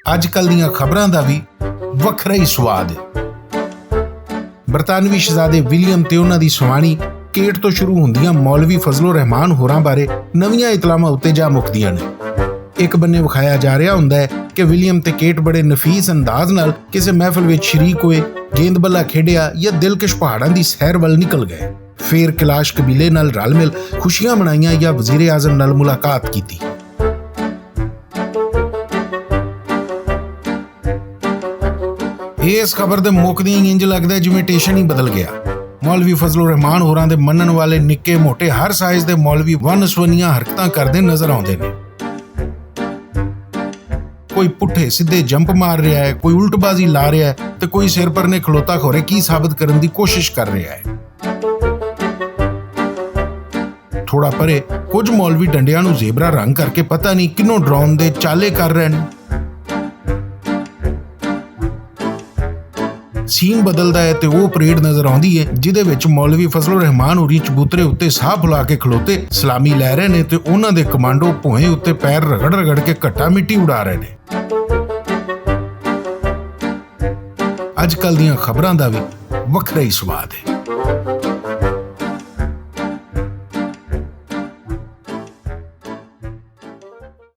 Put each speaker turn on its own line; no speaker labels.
अजकल दीआं खबरां दा भी वखरा ही स्वाद है। बरतानवी शहजादे विलियम ते उन्हां दी सवाणी केट तो शुरू हुंदियां मौलवी फजलो रहमान होरां बारे नवीआं इतलावां उत्ते जा मुकदियां ने। एक बन्ने विखाया जा रहा हुंदा है कि विलियम ते केट बड़े नफीस अंदाज नाल किसी महफिल विच शरीक होए, गेंद बल्ला खेडिया या दिलकश पहाड़ां दी सैर वल निकल गए, फिर कैलाश कबीले नाल रल मिल खुशियां मनाइयां या वजीर आजम नाल मुलाकात कीती। इस खबर दे मुकदियां इंज लगदा जिवें टेशन ही बदल गया। मौलवी फजलो रहमान होरां दे मनन वाले निक्के मोटे हर साइज दे मौलवी वन सवनियां हरकतां करदे नजर आउंदे ने। कोई पुट्ठे सीधे जंप मार रहा है, कोई उल्टबाजी ला रहा है तो कोई सिर पर ने खलोता खोरे की साबित करने की कोशिश कर रहा है। थोड़ा परे कुछ मौलवी डंडियां नूं ज़ेबरा रंग करके पता नहीं किन्नों ड्रोन दे चाले कर रहे हैं। सीन बदलदा है तो वो परेड नजर आउंदी है जिहदे विच मौलवी फजलो रहमान होरी चबूतरे उत्ते साह फुला के खलोते सलामी लै रहे ने ते उन्हां दे कमांडो भोए उत्ते पैर रगड़ रगड़ के घट्टा मिट्टी उड़ा रहे ने। अजकल दीआं खबरां दा भी वखरा ही स्वाद है।